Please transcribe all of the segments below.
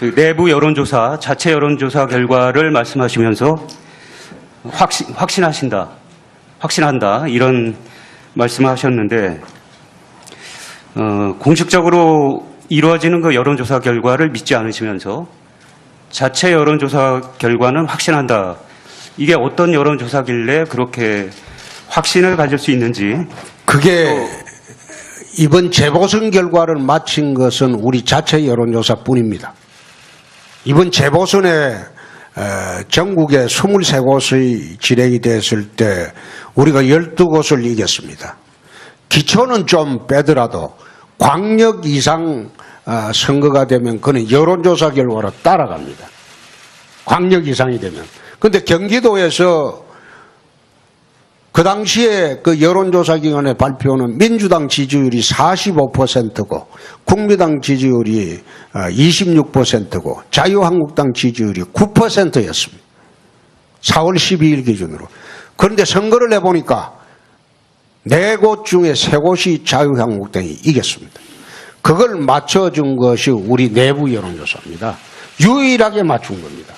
그 내부 여론조사, 자체 여론조사 결과를 말씀하시면서 확신한다 이런 말씀하셨는데 공식적으로 이루어지는 그 여론조사 결과를 믿지 않으시면서 자체 여론조사 결과는 확신한다. 이게 어떤 여론조사길래 그렇게 확신을 가질 수 있는지. 그게 이번 재보선 결과를 마친 것은 우리 자체 여론조사뿐입니다. 이번 재보선에 전국에 23곳의 진행이 됐을 때 우리가 12곳을 이겼습니다. 기초는 좀 빼더라도 광역 이상 선거가 되면 그는 여론조사 결과로 따라갑니다. 광역 이상이 되면. 그런데 경기도에서 그 당시에 그 여론조사 기관의 발표는 민주당 지지율이 45%고 국민당 지지율이 26%고 자유한국당 지지율이 9%였습니다. 4월 12일 기준으로. 그런데 선거를 해보니까 4곳 중에 3곳이 자유한국당이 이겼습니다. 그걸 맞춰준 것이 우리 내부 여론조사입니다. 유일하게 맞춘 겁니다.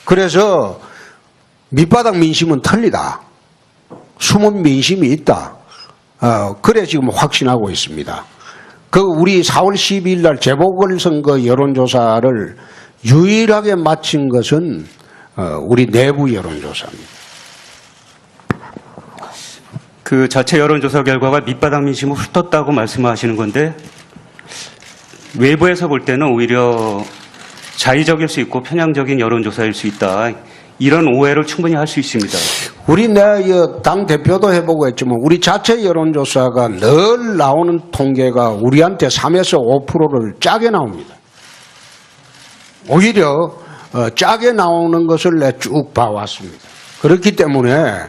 그래서 밑바닥 민심은 틀리다. 숨은 민심이 있다. 그래 지금 확신하고 있습니다. 그 우리 4월 12일 날 재보궐선거 여론조사를 유일하게 마친 것은 우리 내부 여론조사입니다. 그 자체 여론조사 결과가 밑바닥 민심을 훑었다고 말씀하시는 건데 외부에서 볼 때는 오히려 자의적일 수 있고 편향적인 여론조사일 수 있다. 이런 오해를 충분히 할 수 있습니다. 우리 당 대표도 해보고 했지만 우리 자체 여론조사가 늘 나오는 통계가 우리한테 3에서 5%를 짜게 나옵니다. 오히려 짜게 나오는 것을 내가 쭉 봐왔습니다. 그렇기 때문에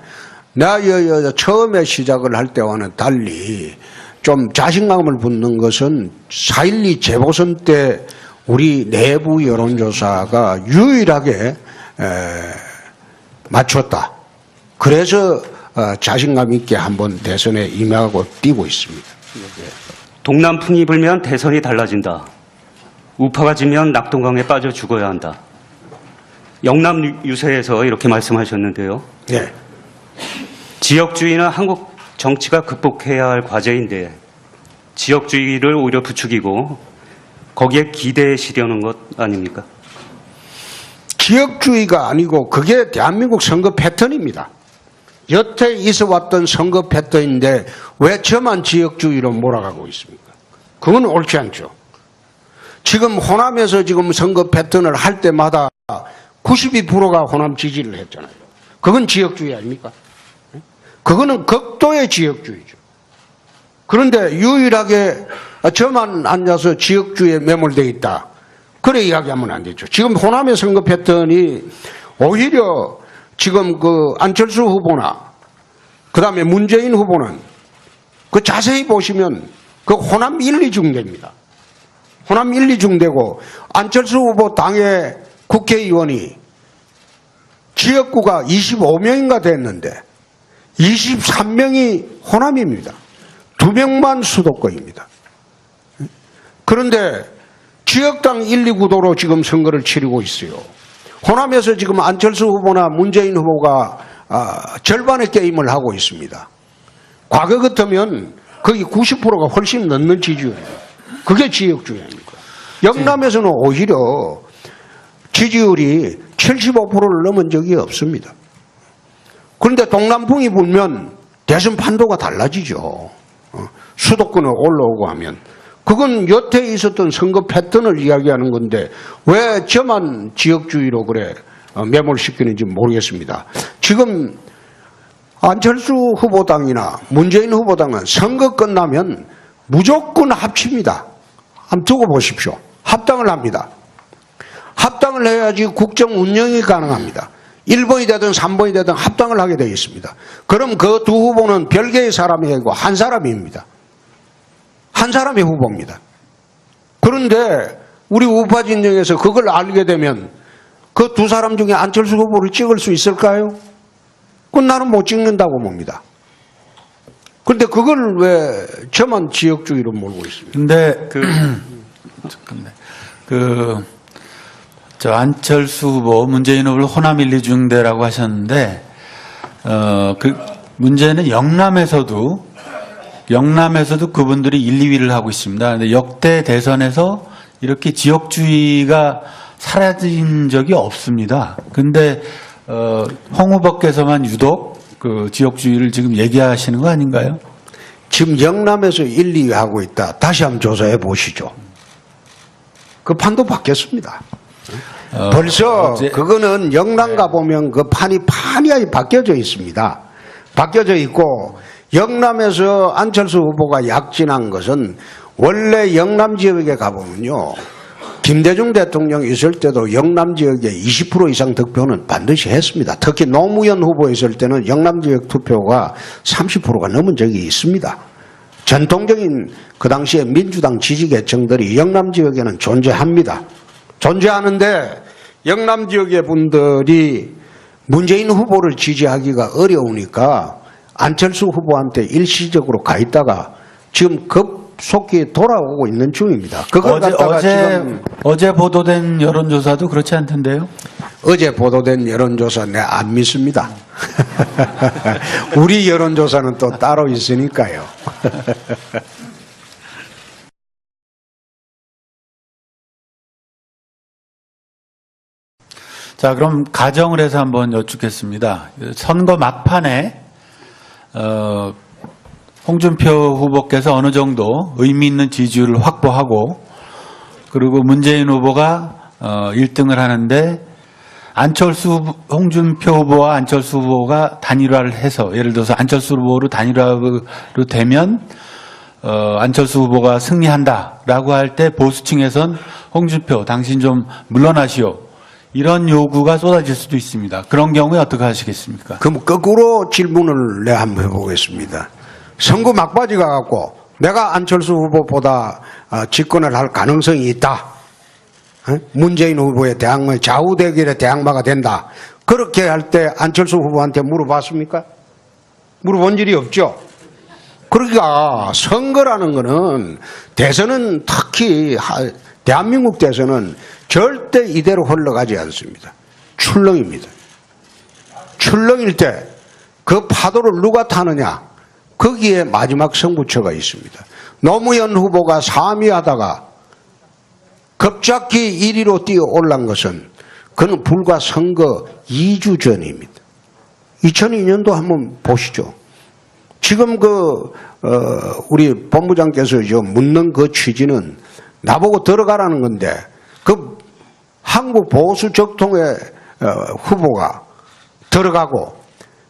내가 처음에 시작을 할 때와는 달리 좀 자신감을 붙는 것은 4.12 재보선 때 우리 내부 여론조사가 유일하게 맞췄다. 그래서 자신감 있게 한번 대선에 임하고 뛰고 있습니다. 동남풍이 불면 대선이 달라진다. 우파가 지면 낙동강에 빠져 죽어야 한다. 영남 유세에서 이렇게 말씀하셨는데요. 네. 지역주의는 한국 정치가 극복해야 할 과제인데 지역주의를 오히려 부추기고 거기에 기대시려는 것 아닙니까? 지역주의가 아니고 그게 대한민국 선거 패턴입니다. 여태 있어왔던 선거 패턴인데 왜 저만 지역주의로 몰아가고 있습니까? 그건 옳지 않죠. 지금 호남에서 지금 선거 패턴을 할 때마다 92%가 호남 지지를 했잖아요. 그건 지역주의 아닙니까? 그거는 극도의 지역주의죠. 그런데 유일하게 저만 앉아서 지역주의에 매몰되어 있다. 그래 이야기하면 안 되죠. 지금 호남의 선거 패턴이 오히려 지금 그 안철수 후보나 그다음에 문재인 후보는 그 자세히 보시면 그 호남 1, 2중대입니다. 호남 1, 2중대고 안철수 후보 당의 국회의원이 지역구가 25명인가 됐는데 23명이 호남입니다. 2명만 수도권입니다. 그런데 지역당 1, 2구도로 지금 선거를 치르고 있어요. 호남에서 지금 안철수 후보나 문재인 후보가 절반의 게임을 하고 있습니다. 과거 같으면 거의 90%가 훨씬 넘는 지지율이에요. 그게 지역주의 아닙니까? 영남에서는 오히려 지지율이 75%를 넘은 적이 없습니다. 그런데 동남풍이 불면 대선 판도가 달라지죠. 수도권을 올라오고 하면. 그건 여태 있었던 선거 패턴을 이야기하는 건데 왜 저만 지역주의로 그래 매몰시키는지 모르겠습니다. 지금 안철수 후보당이나 문재인 후보당은 선거 끝나면 무조건 합칩니다. 한번 두고 보십시오. 합당을 합니다. 합당을 해야지 국정 운영이 가능합니다. 1번이 되든 3번이 되든 합당을 하게 되어 있습니다. 그럼 그 두 후보는 별개의 사람이 아니고 한 사람입니다. 한 사람의 후보입니다. 그런데 우리 우파 진영에서 그걸 알게 되면 그 두 사람 중에 안철수 후보를 찍을 수 있을까요? 그건 나는 못 찍는다고 봅니다. 그런데 그걸 왜 저만 지역주의로 몰고 있습니까? 근데 저 안철수 후보, 문재인 후보를 호남 1, 2중대라고 하셨는데, 그 문제는 영남에서도 그분들이 1, 2위를 하고 있습니다. 근데 역대 대선에서 이렇게 지역주의가 사라진 적이 없습니다. 근데 홍 후보께서만 유독 그 지역주의를 지금 얘기하시는 거 아닌가요? 지금 영남에서 1, 2위 하고 있다. 다시 한번 조사해 보시죠. 그 판도 바뀌었습니다. 벌써 그거는 영남 가보면 그 판이 바뀌어져 있습니다. 바뀌어져 있고 영남에서 안철수 후보가 약진한 것은 원래 영남 지역에 가보면요. 김대중 대통령 있을 때도 영남 지역에 20% 이상 득표는 반드시 했습니다. 특히 노무현 후보 있을 때는 영남 지역 투표가 30%가 넘은 적이 있습니다. 전통적인 그 당시에 민주당 지지계층들이 영남 지역에는 존재합니다. 존재하는데 영남 지역의 분들이 문재인 후보를 지지하기가 어려우니까 안철수 후보한테 일시적으로 가 있다가 지금 급속히 돌아오고 있는 중입니다. 그걸 갖다가 지금 어제 보도된 여론조사도 그렇지 않던데요? 어제 보도된 여론조사 내 안 믿습니다. 우리 여론조사는 또 따로 있으니까요. 자, 그럼 가정을 해서 한번 여쭙겠습니다. 선거 막판에 홍준표 후보께서 어느 정도 의미 있는 지지율을 확보하고 그리고 문재인 후보가 1등을 하는데 홍준표 후보와 안철수 후보가 단일화를 해서 예를 들어서 안철수 후보로 단일화로 되면 안철수 후보가 승리한다라고 할 때 보수층에선 홍준표 당신 좀 물러나시오. 이런 요구가 쏟아질 수도 있습니다. 그런 경우에 어떻게 하시겠습니까? 그럼 거꾸로 질문을 내가 한번 해보겠습니다. 선거 막바지 가갖고 내가 안철수 후보보다 집권을 할 가능성이 있다. 문재인 후보의 좌우 대결의 대항마가 된다. 그렇게 할 때 안철수 후보한테 물어봤습니까? 물어본 일이 없죠. 그러니까 선거라는 거는 대선은 특히 대한민국 대선은 절대 이대로 흘러가지 않습니다. 출렁입니다. 출렁일 때 그 파도를 누가 타느냐 거기에 마지막 승부처가 있습니다. 노무현 후보가 3위 하다가 급작히 1위로 뛰어 올란 것은 그는 불과 선거 2주 전입니다. 2002년도 한번 보시죠. 지금 우리 본부장께서 묻는 그 취지는 나보고 들어가라는 건데 그 한국 보수 적통의 후보가 들어가고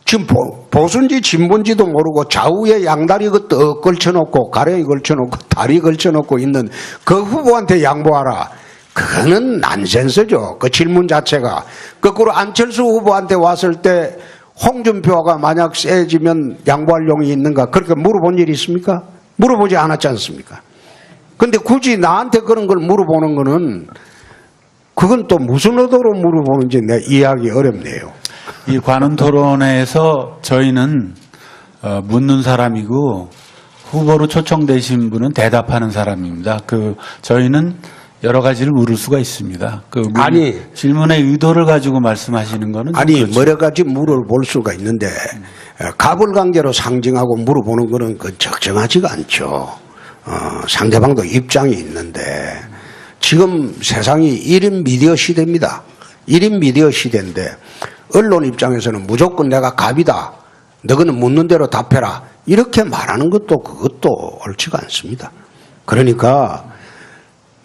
지금 보수인지 진보인지도 모르고 좌우에 양다리 떡 걸쳐놓고 가랭이 걸쳐놓고 다리 걸쳐놓고 있는 그 후보한테 양보하라. 그거는 난센스죠. 그 질문 자체가. 거꾸로 안철수 후보한테 왔을 때 홍준표가 만약 세지면 양보할 용이 있는가 그렇게 물어본 일이 있습니까? 물어보지 않았지 않습니까? 근데 굳이 나한테 그런 걸 물어보는 거는 그건 또 무슨 의도로 물어보는지 내가 이해하기 어렵네요. 이 관훈 토론회에서 저희는 묻는 사람이고 후보로 초청되신 분은 대답하는 사람입니다. 저희는 여러 가지를 물을 수가 있습니다. 질문의 의도를 가지고 말씀하시는 거는 그렇죠. 여러 가지 물어볼 수가 있는데 가불관계로 상징하고 물어보는 거는 그 적정하지가 않죠. 상대방도 입장이 있는데 지금 세상이 1인 미디어 시대입니다. 1인 미디어 시대인데 언론 입장에서는 무조건 내가 갑이다. 너희는 묻는 대로 답해라. 이렇게 말하는 그것도 옳지가 않습니다. 그러니까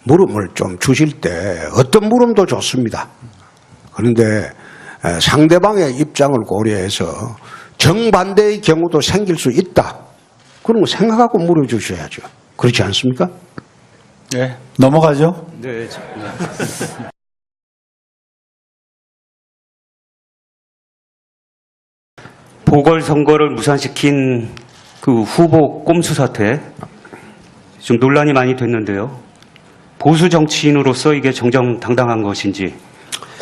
물음을 좀 주실 때 어떤 물음도 좋습니다. 그런데 상대방의 입장을 고려해서 정반대의 경우도 생길 수 있다. 그런 거 생각하고 물어주셔야죠. 그렇지 않습니까? 네. 넘어가죠. 네. 보궐선거를 무산시킨 그 후보 꼼수 사태 좀 논란이 많이 됐는데요. 보수 정치인으로서 이게 정정당당한 것인지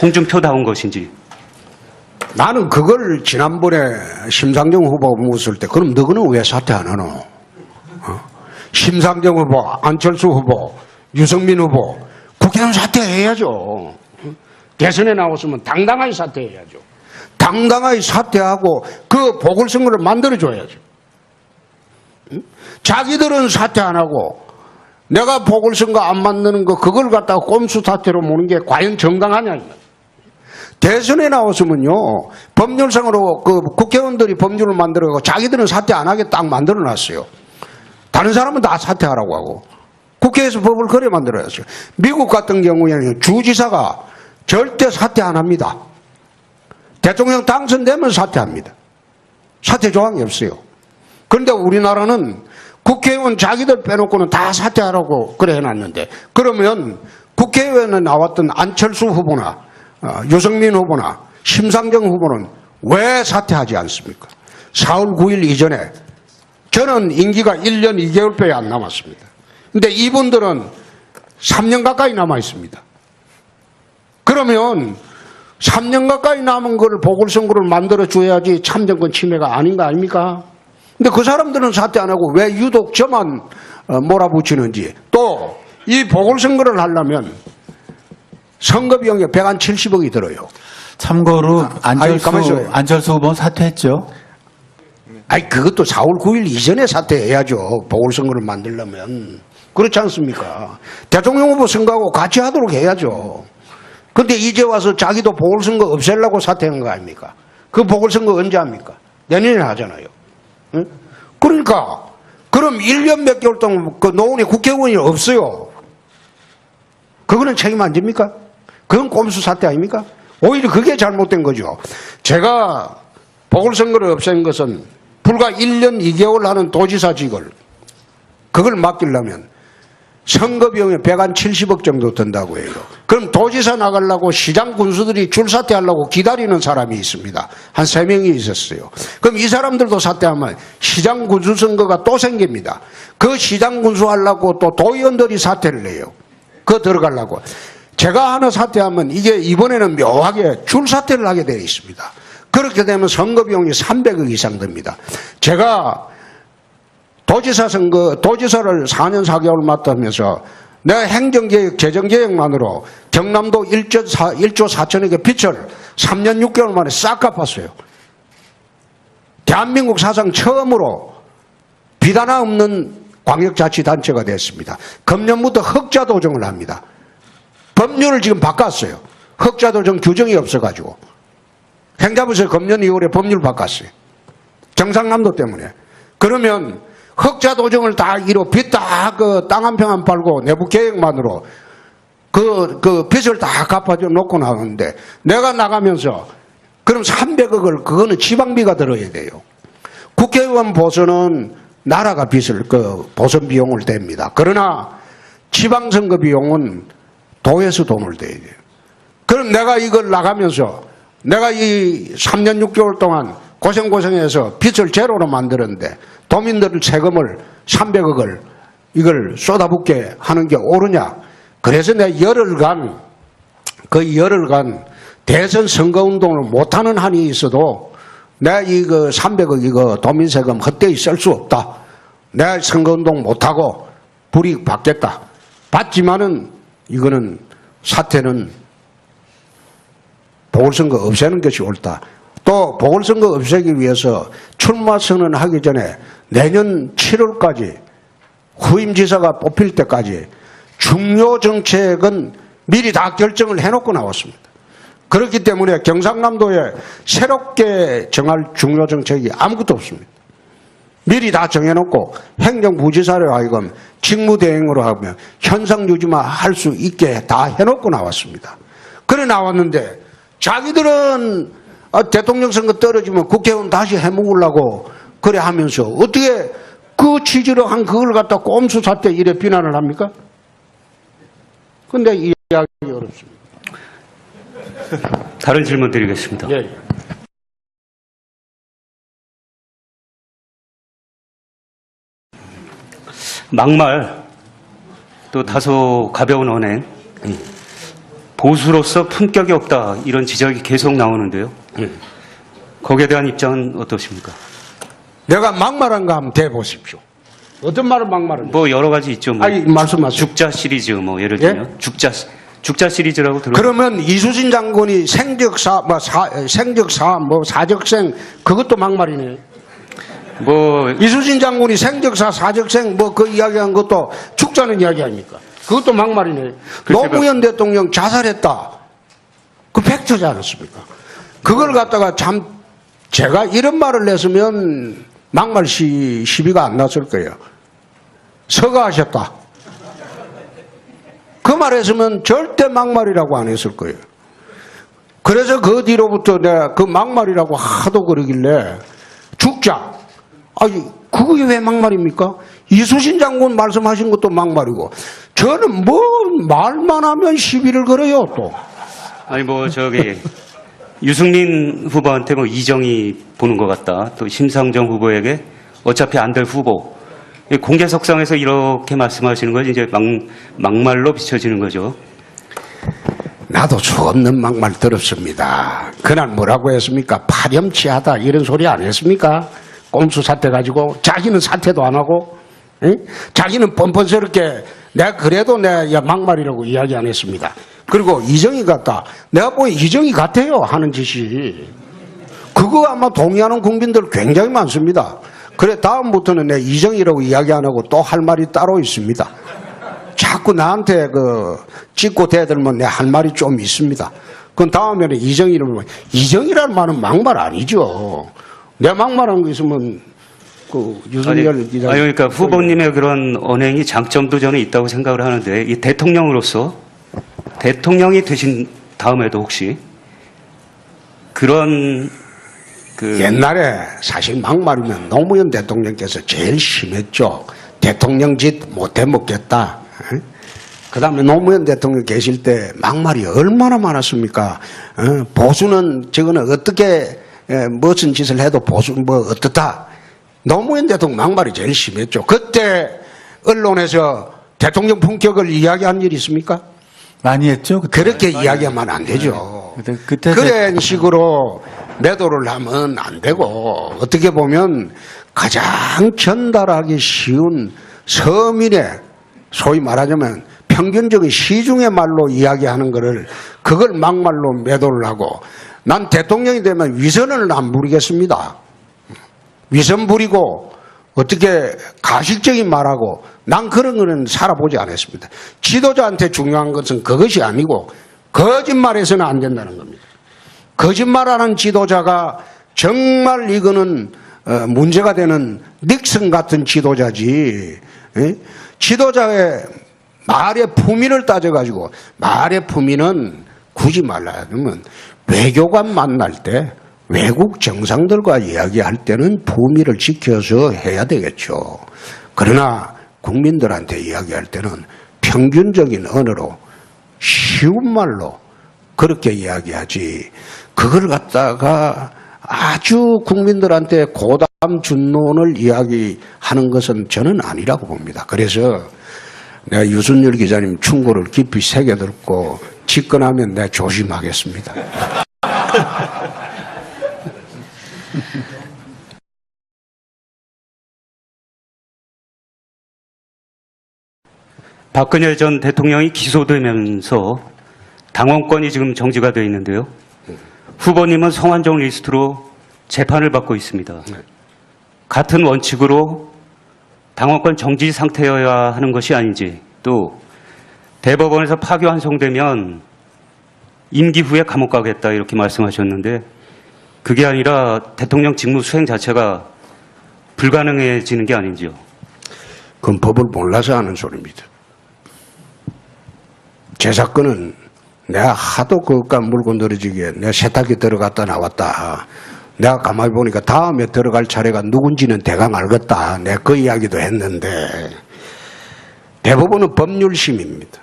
홍준표다운 것인지. 나는 그걸 지난번에 심상정 후보가 묻었을 때 그럼 너희는 왜 사퇴 안 하노? 심상정 후보, 안철수 후보, 유승민 후보 국회의원 사퇴해야죠. 대선에 나왔으면 당당하게 사퇴해야죠. 당당하게 사퇴하고 그 보궐선거를 만들어줘야죠. 응? 자기들은 사퇴 안 하고 내가 보궐선거 안 만드는 거 그걸 갖다가 꼼수 사퇴로 모는 게 과연 정당하냐. 대선에 나왔으면요, 법률상으로 그 국회의원들이 법률을 만들어가고 자기들은 사퇴 안 하게 딱 만들어 놨어요. 다른 사람은 다 사퇴하라고 하고. 국회에서 법을 그래 만들어야죠. 미국 같은 경우에는 주지사가 절대 사퇴 안 합니다. 대통령 당선되면 사퇴합니다. 사퇴 조항이 없어요. 그런데 우리나라는 국회의원 자기들 빼놓고는 다 사퇴하라고 그래 해놨는데, 그러면 국회의원에 나왔던 안철수 후보나 유승민 후보나 심상정 후보는 왜 사퇴하지 않습니까? 4월 9일 이전에 저는 임기가 1년 2개월밖에 안 남았습니다. 근데 이분들은 3년 가까이 남아 있습니다. 그러면 3년 가까이 남은 걸 보궐선거를 만들어 줘야지 참정권 침해가 아닌 거 아닙니까? 근데 그 사람들은 사퇴 안 하고 왜 유독 저만 몰아붙이는지. 또 이 보궐선거를 하려면 선거 비용이 170억이 들어요. 참고로 가만히 있어요. 안철수 후보는 사퇴했죠. 아니 그것도 4월 9일 이전에 사퇴해야죠. 보궐선거를 만들려면. 그렇지 않습니까? 대통령 후보 선거하고 같이 하도록 해야죠. 그런데 이제 와서 자기도 보궐선거 없애려고 사퇴한 거 아닙니까? 그 보궐선거 언제 합니까? 내년에 하잖아요. 응? 그러니까 그럼 1년 몇 개월 동안 그 노원에 국회의원이 없어요. 그거는 책임 안 집니까? 그건 꼼수 사퇴 아닙니까? 오히려 그게 잘못된 거죠. 제가 보궐선거를 없앤 것은 불과 1년 2개월 하는 도지사직을 그걸 맡기려면 선거 비용이 170억 정도 든다고 해요. 그럼 도지사 나가려고 시장 군수들이 줄 사퇴하려고 기다리는 사람이 있습니다. 한 3명이 있었어요. 그럼 이 사람들도 사퇴하면 시장 군수 선거가 또 생깁니다. 그 시장 군수 하려고 또 도의원들이 사퇴를 해요. 그거 들어가려고. 제가 하나 사퇴하면 이게 이번에는 묘하게 줄 사퇴를 하게 되어 있습니다. 그렇게 되면 선거 비용이 300억 이상 듭니다. 제가 도지사 선거, 도지사를 4년 4개월 맡으면서 내가 행정개혁, 재정개혁만으로 경남도 1조 4천억의 빚을 3년 6개월 만에 싹 갚았어요. 대한민국 사상 처음으로 빚 하나 없는 광역자치단체가 됐습니다. 금년부터 흑자도정을 합니다. 법률을 지금 바꿨어요. 흑자도정 규정이 없어가지고. 행자부에서 금년 2월에 법률 바꿨어요. 경상남도 때문에. 그러면 흑자도정을 다 이루 빚 다 그 땅 한 평 안 팔고 내부 계획만으로 그 빚을 다 갚아줘 놓고 나오는데 내가 나가면서 그럼 300억을 그거는 지방비가 들어야 돼요. 국회의원 보선은 나라가 빚을 그 보선 비용을 댑니다. 그러나 지방선거 비용은 도에서 돈을 대야 돼요. 그럼 내가 이걸 나가면서 내가 이 3년 6개월 동안 고생해서 빚을 제로로 만들었는데 도민들 세금을 300억을 이걸 쏟아붓게 하는 게 옳으냐. 그래서 내가 열흘간 대선 선거운동을 못하는 한이 있어도 내가 이거 300억 이거 도민세금 헛되이 쓸 수 없다. 내가 선거운동 못하고 불이익 받겠다. 받지만은 이거는 사태는 보궐선거 없애는 것이 옳다. 또 보궐선거 없애기 위해서 출마 선언하기 전에 내년 7월까지 후임지사가 뽑힐 때까지 중요 정책은 미리 다 결정을 해놓고 나왔습니다. 그렇기 때문에 경상남도에 새롭게 정할 중요 정책이 아무것도 없습니다. 미리 다 정해놓고 행정부지사로 하여금 직무대행으로 하면 현상유지만 할 수 있게 다 해놓고 나왔습니다. 그래 나왔는데 자기들은 대통령 선거 떨어지면 국회의원 다시 해먹으려고 그래 하면서 어떻게 그 취지로 한 그걸 갖다 꼼수 사태 이래 비난을 합니까? 근데 이해하기 어렵습니다. 다른 질문 드리겠습니다. 예. 막말 또 다소 가벼운 언행 보수로서 품격이 없다 이런 지적이 계속 나오는데요. 거기에 대한 입장은 어떠십니까? 내가 막말한 거 한번 대보십시오. 어떤 말을 막말을? 뭐 여러 가지 있죠. 뭐 아니, 말씀하세요. 죽자 시리즈 뭐 예를 예? 들면 죽자 시리즈라고 들어. 그러면 이수진 장군이 사적생 그것도 막말이네. 뭐 이수진 장군이 생적사 사적생 그 이야기한 것도 죽자는 이야기 아닙니까? 그것도 막말이네. 글쎄가- 노무현 대통령 자살했다. 그 팩트지 않았습니까? 그걸 갖다가 참 제가 이런 말을 했으면 막말 시비가 안 났을 거예요. 서가하셨다. 그 말했으면 절대 막말이라고 안 했을 거예요. 그래서 그 뒤로부터 내가 그 막말이라고 하도 그러길래 죽자. 아니 그게 왜 막말입니까? 이수신 장군 말씀하신 것도 막말이고 저는 뭐 말만 하면 시비를 걸어요 또. 아니 뭐 저기 유승민 후보한테 뭐 이정이 보는 것 같다. 또 심상정 후보에게 어차피 안 될 후보. 이 공개석상에서 이렇게 말씀하시는 건 이제 막말로 비춰지는 거죠. 나도 수없는 막말 들었습니다. 그날 뭐라고 했습니까? 파렴치하다 이런 소리 안 했습니까? 꼼수 사태 가지고 자기는 사퇴도 안 하고 자기는 뻔뻔스럽게 내가 그래도 내가 막말이라고 이야기 안 했습니다. 그리고 이정희 같다. 내가 보기엔 이정희 같아요 하는 짓이. 그거 아마 동의하는 국민들 굉장히 많습니다. 그래 다음부터는 내가 이정희라고 이야기 안 하고 또 할 말이 따로 있습니다. 자꾸 나한테 찍고 대들면 내가 할 말이 좀 있습니다. 그럼 다음에는 이정희를 보면 이정희라는 말은 막말 아니죠. 내가 막말한 거 있으면 유승열 기자. 그러니까 후보님의 그런 언행이 장점도 저는 있다고 생각을 하는데 이 대통령으로서 대통령이 되신 다음에도 혹시 그런 옛날에 사실 막말이면 노무현 대통령께서 제일 심했죠. 대통령 짓 못해 먹겠다. 그 다음에 노무현 대통령 계실 때 막말이 얼마나 많았습니까? 보수는 저거는 어떻게 무슨 짓을 해도 보수 어떻다. 노무현 대통령 막말이 제일 심했죠. 그때 언론에서 대통령 품격을 이야기한 일이 있습니까? 많이 했죠. 그때. 그렇게 이야기하면 안 되죠. 그때 그런 식으로 매도를 하면 안 되고 어떻게 보면 가장 전달하기 쉬운 서민의 소위 말하자면 평균적인 시중의 말로 이야기하는 거를 그걸 막말로 매도를 하고 난 대통령이 되면 위선을 안 부리겠습니다. 위선 부리고 어떻게 가식적인 말하고 난 그런 거는 살아보지 않았습니다. 지도자한테 중요한 것은 그것이 아니고 거짓말해서는 안 된다는 겁니다. 거짓말하는 지도자가 정말 이거는 문제가 되는 닉슨 같은 지도자지. 지도자의 말의 품위를 따져가지고 말의 품위는 굳이 말하자면 외교관 만날 때 외국 정상들과 이야기할 때는 품위를 지켜서 해야 되겠죠. 그러나 국민들한테 이야기할 때는 평균적인 언어로 쉬운 말로 그렇게 이야기하지 그걸 갖다가 아주 국민들한테 고담 준론을 이야기하는 것은 저는 아니라고 봅니다. 그래서 내가 유순열 기자님 충고를 깊이 새겨듣고 집권하면 내가 조심하겠습니다. 박근혜 전 대통령이 기소되면서 당원권이 지금 정지가 되어 있는데요. 후보님은 성완종 리스트로 재판을 받고 있습니다. 같은 원칙으로 당원권 정지 상태여야 하는 것이 아닌지 또 대법원에서 파기환송되면 임기 후에 감옥 가겠다 이렇게 말씀하셨는데 그게 아니라 대통령 직무 수행 자체가 불가능해지는 게 아닌지요. 그건 법을 몰라서 하는 소리입니다. 제 사건은 내가 하도 그깟 물건 늘어지게 내가 세탁기 들어갔다 나왔다. 내가 가만히 보니까 다음에 들어갈 차례가 누군지는 대강 알겠다. 내가 그 이야기도 했는데 대법원은 법률심입니다.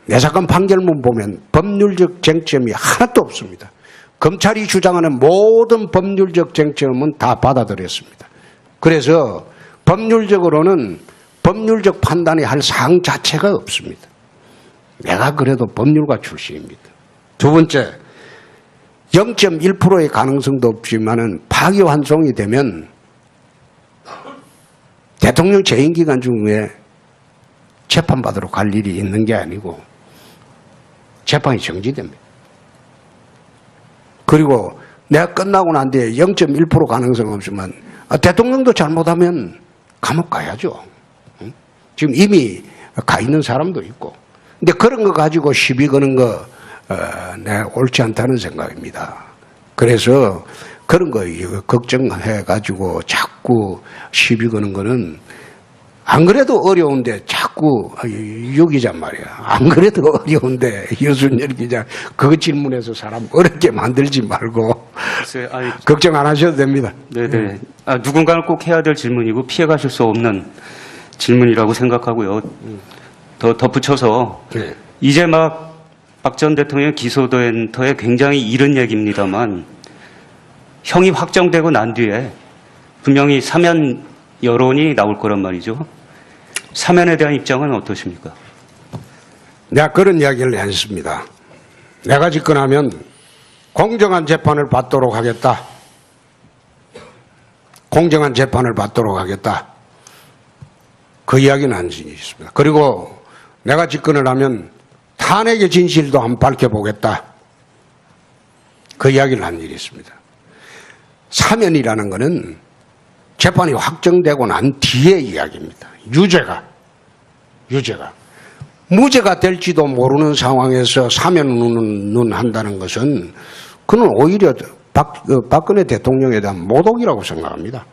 내 사건 판결문 보면 법률적 쟁점이 하나도 없습니다. 검찰이 주장하는 모든 법률적 쟁점은 다 받아들였습니다. 그래서 법률적으로는 법률적 판단이 할 사항 자체가 없습니다. 내가 그래도 법률가 출신입니다. 두 번째, 0.1%의 가능성도 없지만은 파기환송이 되면 대통령 재임 기간 중에 재판받으러 갈 일이 있는 게 아니고 재판이 정지됩니다. 그리고 내가 끝나고 난 뒤에 0.1% 가능성 없지만 대통령도 잘못하면 감옥 가야죠. 응? 지금 이미 가 있는 사람도 있고. 근데 그런 거 가지고 시비 거는 거 내가 옳지 않다는 생각입니다. 그래서 그런 거 걱정해 가지고 자꾸 시비 거는 거는 안 그래도 어려운데 자꾸 여기자 말이야. 안 그래도 어려운데 유순열 기자 그거 질문해서 사람 어렵게 만들지 말고 글쎄, 아니, 걱정 안 하셔도 됩니다. 네네. 누군가는 꼭 해야 될 질문이고 피해가실 수 없는 질문이라고 생각하고요. 더 덧붙여서 네. 이제 막 박 전 대통령 기소된 터에 굉장히 이른 얘기입니다만 형이 확정되고 난 뒤에 분명히 사면 여론이 나올 거란 말이죠. 사면에 대한 입장은 어떠십니까? 내가 그런 이야기를 했습니다. 내가 집권하면 공정한 재판을 받도록 하겠다. 공정한 재판을 받도록 하겠다. 그 이야기는 한 적이 있습니다. 그리고 내가 집권을 하면 탄핵의 진실도 한번 밝혀보겠다. 그 이야기를 한 일이 있습니다. 사면이라는 것은 재판이 확정되고 난 뒤의 이야기입니다. 유죄가. 무죄가 될지도 모르는 상황에서 사면은 한다는 것은 그는 오히려 박근혜 대통령에 대한 모독이라고 생각합니다.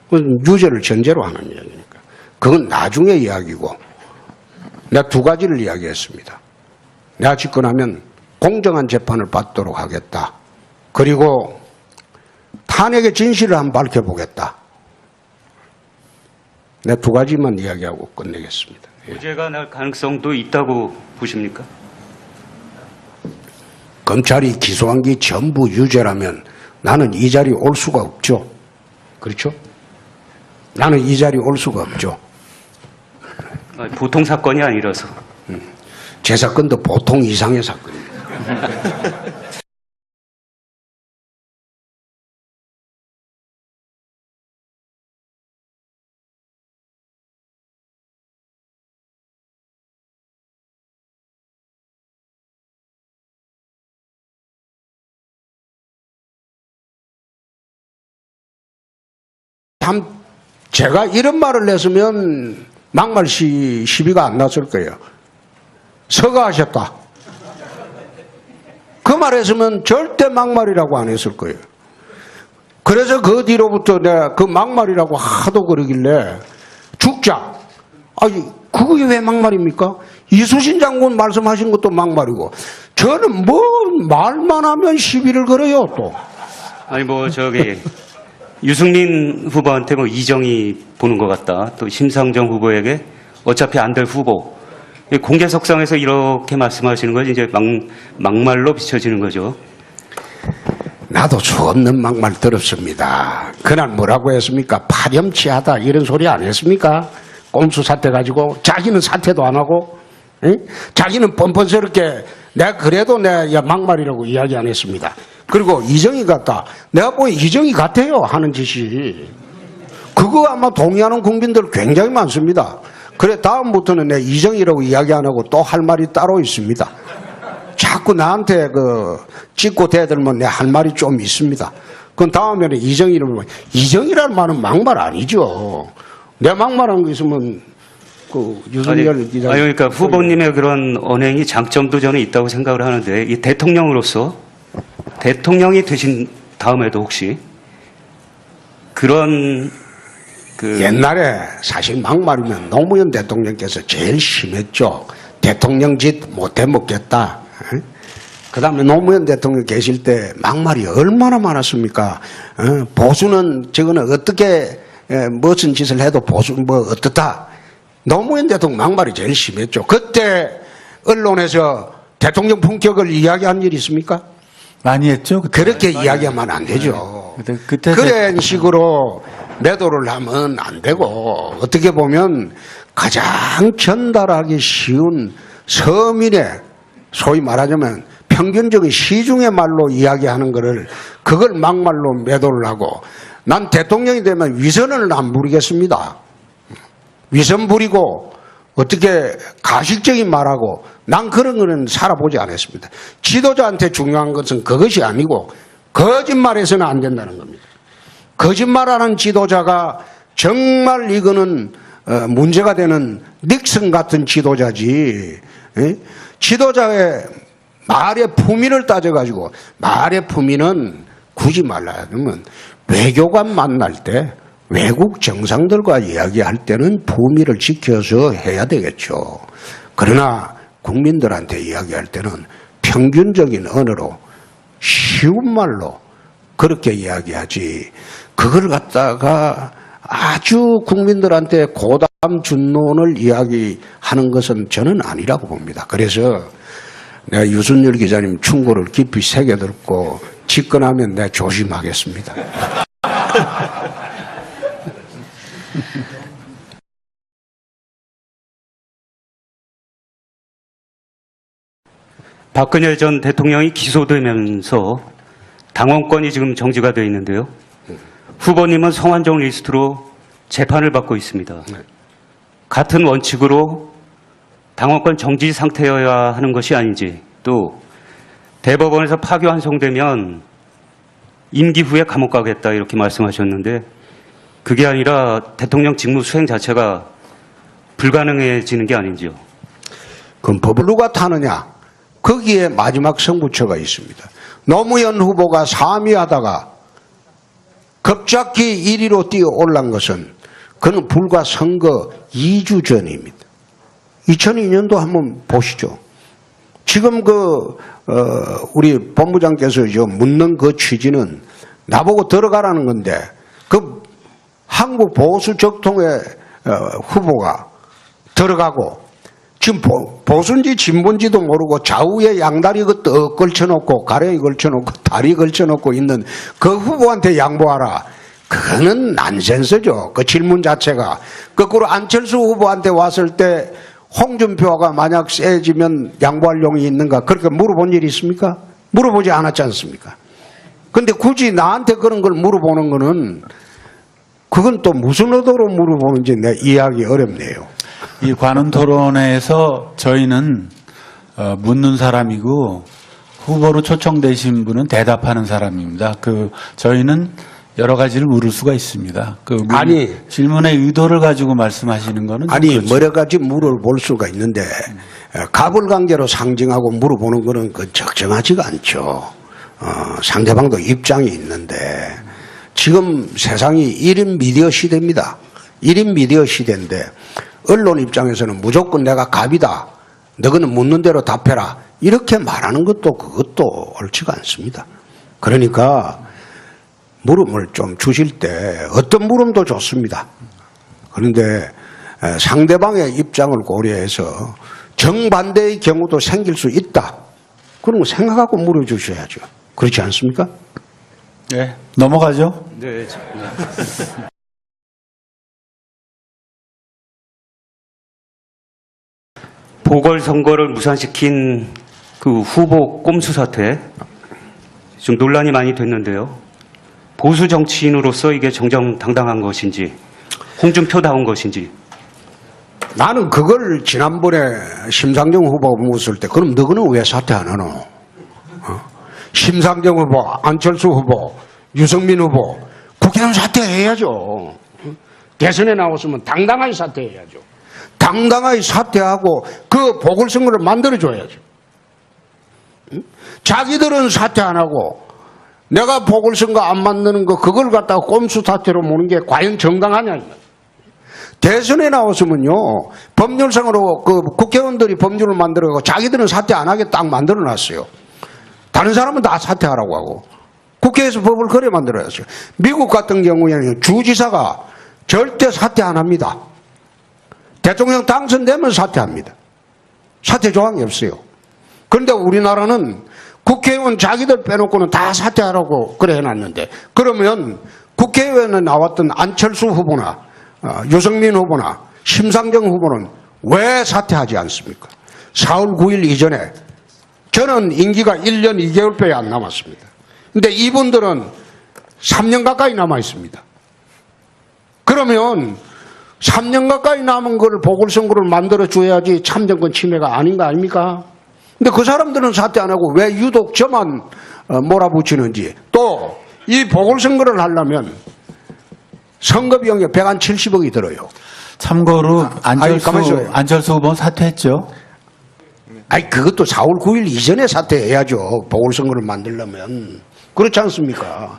그건 유죄를 전제로 하는 이야기니까. 그건 나중의 이야기고 내가 두 가지를 이야기했습니다. 내가 집권하면 공정한 재판을 받도록 하겠다. 그리고 탄핵의 진실을 한번 밝혀보겠다. 내가 두 가지만 이야기하고 끝내겠습니다. 무죄가 날 가능성도 있다고 보십니까? 검찰이 기소한 게 전부 유죄라면 나는 이 자리에 올 수가 없죠. 그렇죠? 나는 이 자리에 올 수가 없죠. 보통 사건이 아니라서. 제 사건도 보통 이상의 사건입니다. 참 제가 이런 말을 했으면 막말 시비가 안 났을 거예요. 서가하셨다. 그 말했으면 절대 막말이라고 안 했을 거예요. 그래서 그 뒤로부터 내가 그 막말이라고 하도 그러길래 죽자. 아니 그게 왜 막말입니까? 이수신 장군 말씀하신 것도 막말이고 저는 뭐 말만 하면 시비를 걸어요 또. 아니 유승민 후보한테 이정이 보는 것 같다. 또 심상정 후보에게 어차피 안 될 후보. 공개석상에서 이렇게 말씀하시는 것이 이제 막말로 비춰지는 거죠. 나도 수없는 막말 들었습니다. 그날 뭐라고 했습니까? 파렴치하다 이런 소리 안 했습니까? 꼼수 사태 가지고 자기는 사퇴도 안 하고 응? 자기는 뻔뻔스럽게 내가 그래도 내가 막말이라고 이야기 안 했습니다. 그리고 이정희 같다. 내가 보기엔 이정희 같아요 하는 짓이. 그거 아마 동의하는 국민들 굉장히 많습니다. 그래 다음부터는 내가 이정희라고 이야기 안 하고 또 할 말이 따로 있습니다. 자꾸 나한테 찍고 대들면 내가 할 말이 좀 있습니다. 그럼 다음에는 이정희를 이정희라는 말은 막말 아니죠. 내가 막말한 거 있으면 유승열 기자. 그러니까 후보님의 그런 언행이 장점도 저는 있다고 생각을 하는데 이 대통령으로서 대통령이 되신 다음에도 혹시 그런 옛날에 사실 막말이면 노무현 대통령께서 제일 심했죠. 대통령 짓 못해 먹겠다. 그 다음에 노무현 대통령 계실 때 막말이 얼마나 많았습니까? 보수는 저거는 어떻게 무슨 짓을 해도 보수 어떻다. 노무현 대통령 막말이 제일 심했죠. 그때 언론에서 대통령 품격을 이야기한 일이 있습니까? 많이 했죠. 그때. 그렇게 이야기하면 안 되죠. 그때 그런 식으로 매도를 하면 안 되고 어떻게 보면 가장 전달하기 쉬운 서민의 소위 말하자면 평균적인 시중의 말로 이야기하는 거를 그걸 막말로 매도를 하고 난 대통령이 되면 위선을 안 부리겠습니다. 위선 부리고 어떻게 가식적인 말하고 난 그런 거는 살아보지 않았습니다. 지도자한테 중요한 것은 그것이 아니고 거짓말해서는 안 된다는 겁니다. 거짓말하는 지도자가 정말 이거는 문제가 되는 닉슨 같은 지도자지. 지도자의 말의 품위를 따져가지고 말의 품위는 굳이 말하자면 외교관 만날 때 외국 정상들과 이야기할 때는 품위를 지켜서 해야 되겠죠. 그러나 국민들한테 이야기할 때는 평균적인 언어로 쉬운 말로 그렇게 이야기하지 그걸 갖다가 아주 국민들한테 고담 준론을 이야기하는 것은 저는 아니라고 봅니다. 그래서 내가 유순열 기자님 충고를 깊이 새겨듣고 집권하면 내가 조심하겠습니다. 박근혜 전 대통령이 기소되면서 당원권이 지금 정지가 되어 있는데요. 후보님은 성완종 리스트로 재판을 받고 있습니다. 같은 원칙으로 당원권 정지 상태여야 하는 것이 아닌지, 또 대법원에서 파기환송되면 임기 후에 감옥 가겠다 이렇게 말씀하셨는데 그게 아니라 대통령 직무 수행 자체가 불가능해지는 게 아닌지요. 그럼 법을 누가 타느냐? 거기에 마지막 승부처가 있습니다. 노무현 후보가 상임위하다가 급작히 1위로 뛰어 올란 것은 그는 불과 선거 2주 전입니다. 2002년도 한번 보시죠. 지금 우리 본부장께서 묻는 그 취지는 나보고 들어가라는 건데 그 한국 보수 적통의 후보가 들어가고 지금 보수인지 진보인지도 모르고 좌우에 양다리 떡 걸쳐놓고 가랭이 걸쳐놓고 다리 걸쳐놓고 있는 그 후보한테 양보하라. 그거는 난센스죠. 그 질문 자체가. 거꾸로 안철수 후보한테 왔을 때 홍준표가 만약 세지면 양보할 용이 있는가 그렇게 물어본 일이 있습니까? 물어보지 않았지 않습니까? 근데 굳이 나한테 그런 걸 물어보는 거는 그건 또 무슨 의도로 물어보는지 내가 이해하기 어렵네요. 이 관훈 토론회에서 저희는 묻는 사람이고 후보로 초청되신 분은 대답하는 사람입니다. 저희는 여러 가지를 물을 수가 있습니다. 아니 질문의 의도를 가지고 말씀하시는 거는 아니 그렇죠. 여러 가지 물어볼 수가 있는데 가불관계로 상징하고 물어보는 거는 그 적정하지가 않죠. 상대방도 입장이 있는데 지금 세상이 1인 미디어 시대입니다. 1인 미디어 시대인데 언론 입장에서는 무조건 내가 갑이다. 너희는 묻는 대로 답해라. 이렇게 말하는 그것도 옳지가 않습니다. 그러니까 물음을 좀 주실 때 어떤 물음도 좋습니다. 그런데 상대방의 입장을 고려해서 정반대의 경우도 생길 수 있다. 그런 거 생각하고 물어주셔야죠. 그렇지 않습니까? 네, 넘어가죠. 네. 보궐선거를 무산시킨 그 후보 꼼수 사태 좀 논란이 많이 됐는데요. 보수 정치인으로서 이게 정정당당한 것인지 홍준표다운 것인지. 나는 그걸 지난번에 심상정 후보가 묻었을 때 그럼 너희는 왜 사퇴 안 하노? 심상정 후보, 안철수 후보, 유승민 후보 국회의원 사퇴해야죠. 대선에 나왔으면 당당하게 사퇴해야죠. 당당하게 사퇴하고 그 보궐선거를 만들어줘야죠. 자기들은 사퇴 안 하고 내가 보궐선거 안 만드는 거 그걸 갖다가 꼼수 사퇴로 모는 게 과연 정당하냐. 대선에 나왔으면요 법률상으로 그 국회의원들이 법률을 만들어가고 자기들은 사퇴 안 하게 딱 만들어놨어요. 다른 사람은 다 사퇴하라고 하고 국회에서 법을 그래 만들어놨어요. 미국 같은 경우에는 주지사가 절대 사퇴 안 합니다. 대통령 당선되면 사퇴합니다. 사퇴 조항이 없어요. 그런데 우리나라는 국회의원 자기들 빼놓고는 다 사퇴하라고 그래 해놨는데 그러면 국회의원에 나왔던 안철수 후보나 유승민 후보나 심상정 후보는 왜 사퇴하지 않습니까? 4월 9일 이전에 저는 임기가 1년 2개월밖에 안 남았습니다. 그런데 이분들은 3년 가까이 남아 있습니다. 그러면 3년 가까이 남은 걸 보궐선거를 만들어줘야지 참정권 침해가 아닌 거 아닙니까? 근데 그 사람들은 사퇴 안 하고 왜 유독 저만 몰아붙이는지. 또 이 보궐선거를 하려면 선거비용이 170억이 들어요. 참고로 아니, 가만히 있어요. 안철수 후보는 사퇴했죠. 아니 그것도 4월 9일 이전에 사퇴해야죠. 보궐선거를 만들려면. 그렇지 않습니까?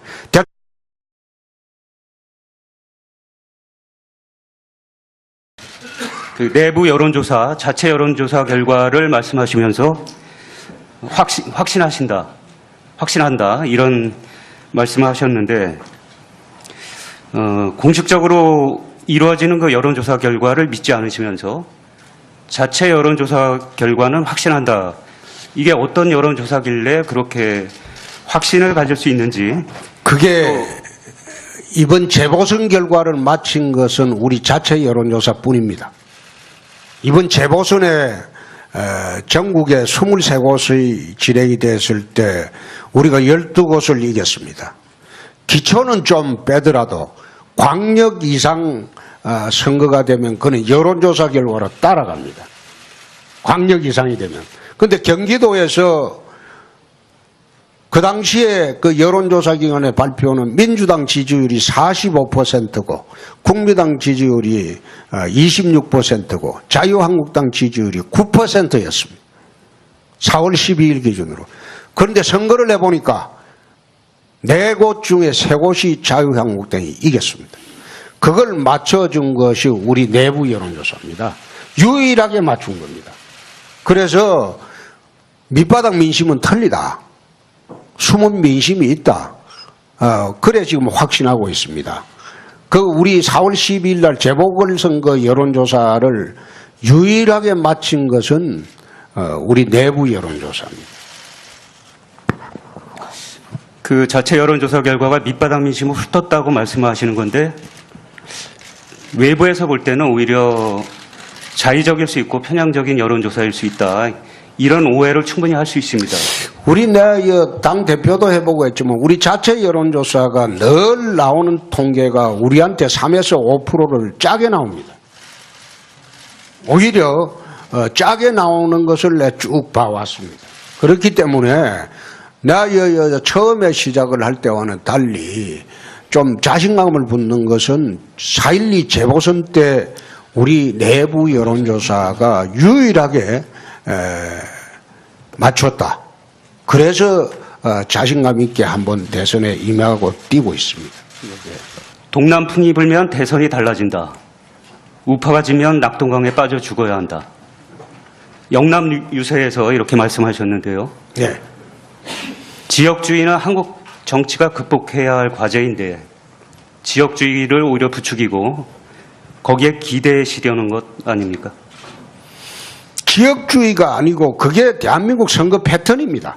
그 내부 여론조사, 자체 여론조사 결과를 말씀하시면서 확신한다 이런 말씀하셨는데 공식적으로 이루어지는 그 여론조사 결과를 믿지 않으시면서 자체 여론조사 결과는 확신한다. 이게 어떤 여론조사길래 그렇게 확신을 가질 수 있는지. 그게 이번 재보선 결과를 마친 것은 우리 자체 여론조사뿐입니다. 이번 재보선에 전국에 23곳의 진행이 됐을 때 우리가 12곳을 이겼습니다. 기초는 좀 빼더라도 광역 이상 선거가 되면 그는 여론조사 결과로 따라갑니다. 광역 이상이 되면. 그런데 경기도에서 그 당시에 그 여론조사기관의 발표는 민주당 지지율이 45%고 국민당 지지율이 26%고 자유한국당 지지율이 9%였습니다. 4월 12일 기준으로. 그런데 선거를 해보니까 4곳 중에 3곳이 자유한국당이 이겼습니다. 그걸 맞춰준 것이 우리 내부 여론조사입니다. 유일하게 맞춘 겁니다. 그래서 밑바닥 민심은 틀리다. 숨은 민심이 있다. 그래 지금 확신하고 있습니다. 그 우리 4월 12일 날 재보궐선거 여론조사를 유일하게 마친 것은 우리 내부 여론조사입니다. 그 자체 여론조사 결과가 밑바닥 민심을 훑었다고 말씀하시는 건데 외부에서 볼 때는 오히려 자의적일 수 있고 편향적인 여론조사일 수 있다. 이런 오해를 충분히 할 수 있습니다. 우리 당 대표도 해보고 했지만 우리 자체 여론조사가 늘 나오는 통계가 우리한테 3에서 5%를 짜게 나옵니다. 오히려 짜게 나오는 것을 내가 쭉 봐왔습니다. 그렇기 때문에 내가 처음에 시작을 할 때와는 달리 좀 자신감을 붙는 것은 4.12 재보선 때 우리 내부 여론조사가 유일하게 맞췄다. 그래서 자신감 있게 한번 대선에 임하고 뛰고 있습니다. 동남풍이 불면 대선이 달라진다. 우파가 지면 낙동강에 빠져 죽어야 한다. 영남 유세에서 이렇게 말씀하셨는데요. 네. 지역주의는 한국 정치가 극복해야 할 과제인데 지역주의를 오히려 부추기고 거기에 기대시려는 것 아닙니까? 지역주의가 아니고 그게 대한민국 선거 패턴입니다.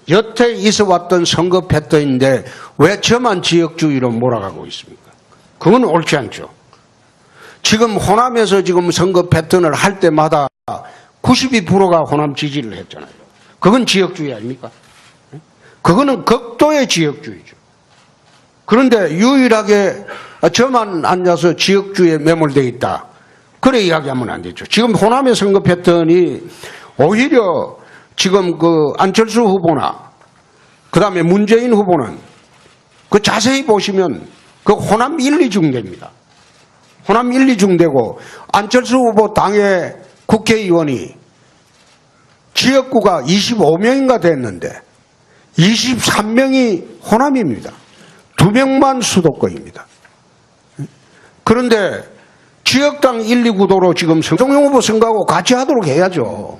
여태 있어왔던 선거 패턴인데 왜 저만 지역주의로 몰아가고 있습니까? 그건 옳지 않죠. 지금 호남에서 지금 선거 패턴을 할 때마다 92%가 호남 지지를 했잖아요. 그건 지역주의 아닙니까? 그거는 극도의 지역주의죠. 그런데 유일하게 저만 앉아서 지역주의에 매몰되어 있다. 그래 이야기하면 안 되죠. 지금 호남의 선거 패턴이 오히려 지금 그 안철수 후보나 그 다음에 문재인 후보는 그 자세히 보시면 그 호남 1, 2중대입니다. 호남 1, 2중대고 안철수 후보 당의 국회의원이 지역구가 25명인가 됐는데 23명이 호남입니다. 2명만 수도권입니다. 그런데 지역당 1, 2구도로 지금 성동영 후보 선거하고 같이 하도록 해야죠.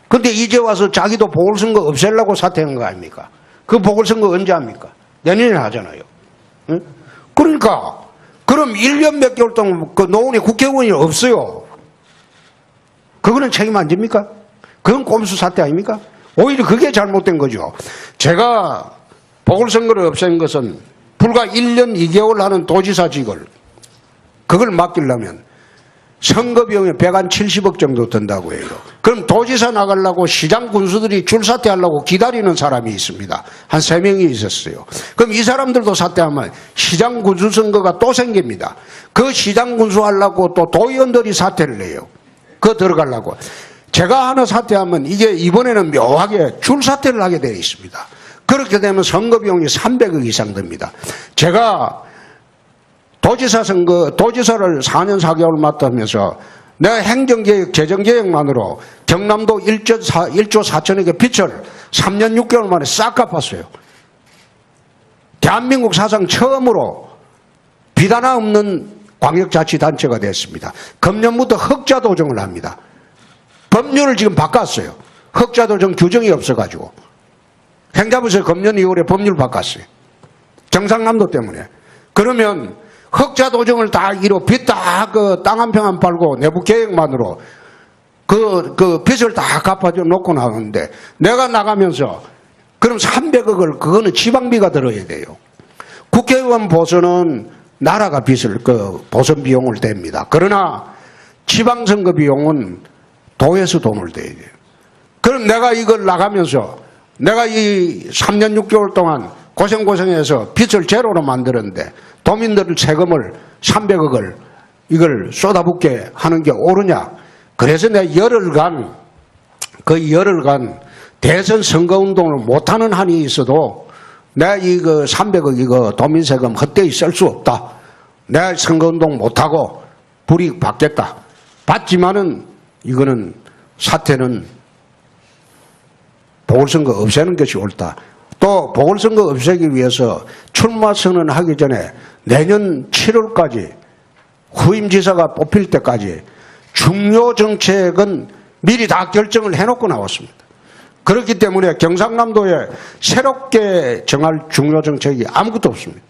그런데 이제 와서 자기도 보궐선거 없애려고 사퇴한 거 아닙니까? 그 보궐선거 언제 합니까? 내년에 하잖아요. 응? 그러니까 그럼 1년 몇 개월 동안 그 노원에 국회의원이 없어요. 그거는 책임 안 집니까? 그건 꼼수 사퇴 아닙니까? 오히려 그게 잘못된 거죠. 제가 보궐선거를 없앤 것은 불과 1년 2개월 하는 도지사직을 그걸 맡기려면 선거 비용이 170억 정도 든다고 해요. 그럼 도지사 나가려고 시장 군수들이 줄 사퇴하려고 기다리는 사람이 있습니다. 한 3명이 있었어요. 그럼 이 사람들도 사퇴하면 시장 군수 선거가 또 생깁니다. 그 시장 군수 하려고 또 도의원들이 사퇴를 해요. 그거 들어가려고. 제가 하나 사퇴하면 이게 이번에는 묘하게 줄 사퇴를 하게 되어 있습니다. 그렇게 되면 선거 비용이 300억 이상 듭니다. 제가 도지사 선거, 도지사를 4년 4개월 맡으면서 내가 행정개혁, 재정개혁만으로 경남도 1조 4천억의 빚을 3년 6개월 만에 싹 갚았어요. 대한민국 사상 처음으로 빚 하나 없는 광역자치단체가 됐습니다. 금년부터 흑자 도정을 합니다. 법률을 지금 바꿨어요. 흑자 도정 규정이 없어가지고. 행자부에서 금년 2월에 법률 바꿨어요. 경상남도 때문에. 그러면 흑자 도정을 다 이루 빚 다 그 땅 한 평 안 팔고 내부 계획만으로 그 빚을 다 갚아줘 놓고 나오는데 내가 나가면서 그럼 300억을 그거는 지방비가 들어야 돼요. 국회의원 보선은 나라가 빚을 그 보선 비용을 댑니다. 그러나 지방선거 비용은 도에서 돈을 대야 돼요. 그럼 내가 이걸 나가면서 내가 이 3년 6개월 동안 고생해서 빚을 제로로 만들었는데 도민들 세금을 300억을 이걸 쏟아붓게 하는 게 옳으냐. 그래서 내가 열흘간 대선 선거운동을 못하는 한이 있어도 내가 이거 300억 이거 도민세금 헛되이 쓸 수 없다. 내가 선거운동 못하고 불이익 받겠다. 받지만은 이거는 사태는 보궐선거 없애는 것이 옳다. 또 보궐선거 없애기 위해서 출마 선언하기 전에 내년 7월까지 후임지사가 뽑힐 때까지 중요 정책은 미리 다 결정을 해놓고 나왔습니다. 그렇기 때문에 경상남도에 새롭게 정할 중요 정책이 아무것도 없습니다.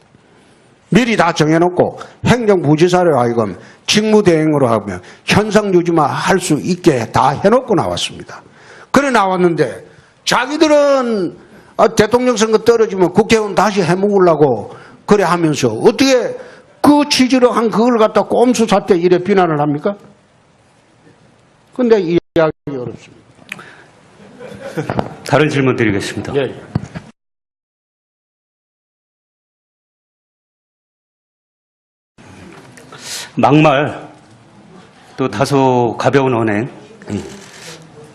미리 다 정해놓고 행정부지사로 하여금 직무대행으로 하면 현상유지만 할 수 있게 다 해놓고 나왔습니다. 그래 나왔는데 자기들은 대통령 선거 떨어지면 국회의원 다시 해먹으려고 그래 하면서 어떻게 그 취지로 한 그걸 갖다 꼼수 사태 이래 비난을 합니까? 근데 이해하기 어렵습니다. 다른 질문 드리겠습니다. 예. 막말 또 다소 가벼운 언행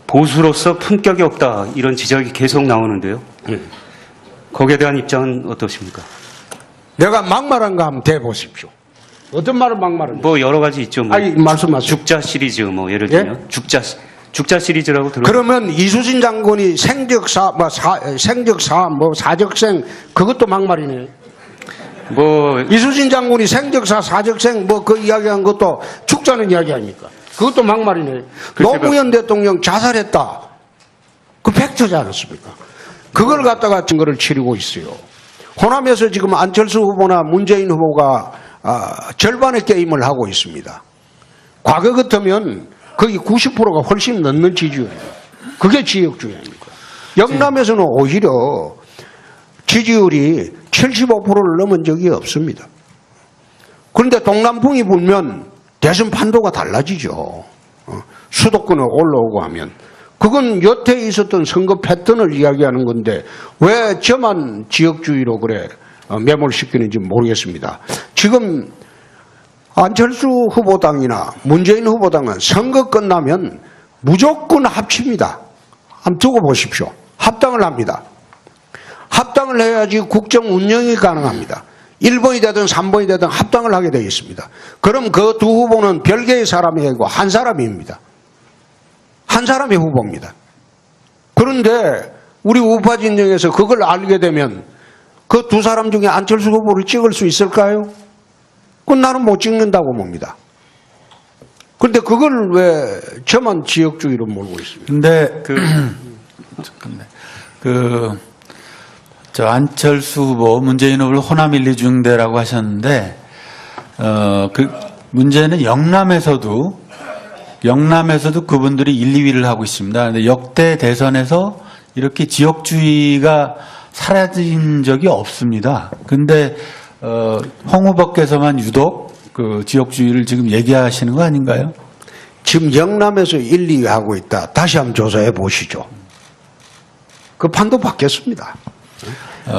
보수로서 품격이 없다 이런 지적이 계속 나오는데요. 거기에 대한 입장은 어떠십니까? 내가 막말한 거 한번 대보십시오. 어떤 말을 막말을? 뭐 여러 가지 있죠. 뭐 아니, 말씀하세요. 죽자 시리즈 뭐 예를 예? 들면 죽자 시리즈라고 들어. 그러면 이수진 장군이 사적생 그것도 막말이네. 뭐 이수진 장군이 생적사 사적생 뭐 그 이야기한 것도 죽자는 이야기 아닙니까? 그것도 막말이네. 노무현 대통령 자살했다. 그 팩트지 않았습니까? 그걸 갖다가 증거를 치르고 있어요. 호남에서 지금 안철수 후보나 문재인 후보가 절반의 게임을 하고 있습니다. 과거 같으면 거의 90%가 훨씬 넘는 지지율이에요. 그게 지역주의 아닙니까? 영남에서는 오히려 지지율이 75%를 넘은 적이 없습니다. 그런데 동남풍이 불면 대선 판도가 달라지죠. 수도권에 올라오고 하면. 그건 여태 있었던 선거 패턴을 이야기하는 건데 왜 저만 지역주의로 그래 매몰시키는지 모르겠습니다. 지금 안철수 후보당이나 문재인 후보당은 선거 끝나면 무조건 합칩니다. 한번 두고 보십시오. 합당을 합니다. 합당을 해야지 국정 운영이 가능합니다. 1번이 되든 3번이 되든 합당을 하게 되어 있습니다. 그럼 그 두 후보는 별개의 사람이 아니고 한 사람입니다. 한 사람의 후보입니다. 그런데 우리 우파 진영에서 그걸 알게 되면 그 두 사람 중에 안철수 후보를 찍을 수 있을까요? 그건 나는 못 찍는다고 봅니다. 그런데 그걸 왜 저만 지역주의로 몰고 있습니까? 근데 저 안철수 후보, 문재인 후보를 호남 1, 2중대라고 하셨는데 그 문제는 영남에서도 그분들이 1, 2위를 하고 있습니다. 근데 역대 대선에서 이렇게 지역주의가 사라진 적이 없습니다. 근데 홍 후보께서만 유독 그 지역주의를 지금 얘기하시는 거 아닌가요? 지금 영남에서 1, 2위 하고 있다. 다시 한번 조사해 보시죠. 그 판도 바뀌었습니다.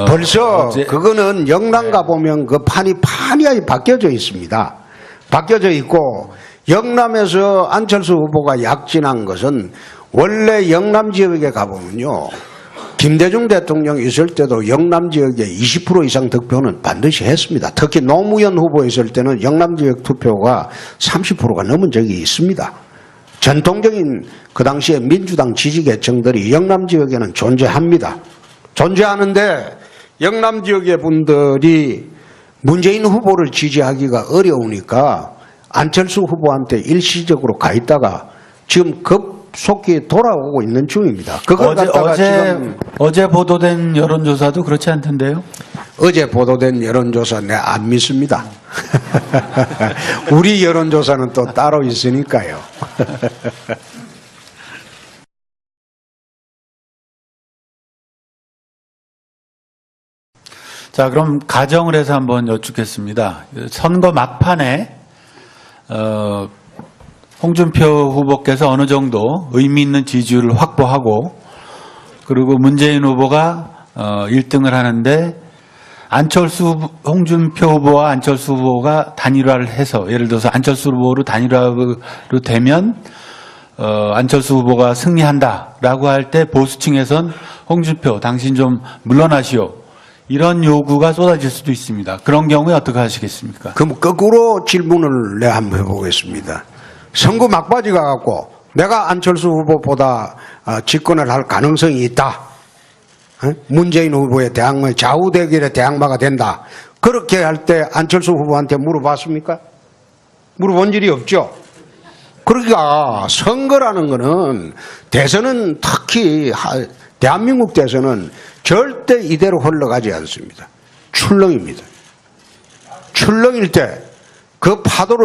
벌써 그거는 영남 가보면 그 판이 바뀌어져 있습니다. 바뀌어져 있고 영남에서 안철수 후보가 약진한 것은 원래 영남 지역에 가보면요. 김대중 대통령 있을 때도 영남 지역에 20% 이상 득표는 반드시 했습니다. 특히 노무현 후보 있을 때는 영남 지역 투표가 30%가 넘은 적이 있습니다. 전통적인 그 당시에 민주당 지지 계층들이 영남 지역에는 존재합니다. 존재하는데 영남 지역의 분들이 문재인 후보를 지지하기가 어려우니까 안철수 후보한테 일시적으로 가 있다가 지금 급속히 돌아오고 있는 중입니다. 그걸 갖다가 지금 어제 보도된 여론조사도 그렇지 않던데요? 어제 보도된 여론조사 내 안 믿습니다. 우리 여론조사는 또 따로 있으니까요. 자, 그럼 가정을 해서 한번 여쭙겠습니다. 선거 막판에 홍준표 후보께서 어느 정도 의미 있는 지지율을 확보하고 그리고 문재인 후보가 1등을 하는데 홍준표 후보와 안철수 후보가 단일화를 해서 예를 들어서 안철수 후보로 단일화로 되면 안철수 후보가 승리한다라고 할 때 보수층에선 홍준표 당신 좀 물러나시오. 이런 요구가 쏟아질 수도 있습니다. 그런 경우에 어떻게 하시겠습니까? 그럼 거꾸로 질문을 내가 한번 해보겠습니다. 선거 막바지 가갖고 내가 안철수 후보보다 집권을 할 가능성이 있다. 문재인 후보의 좌우 대결의 대항마가 된다. 그렇게 할 때 안철수 후보한테 물어봤습니까? 물어본 일이 없죠. 그러니까 선거라는 거는 대선은 특히 대한민국 대선은 절대 이대로 흘러가지 않습니다. 출렁입니다. 출렁일 때 그 파도를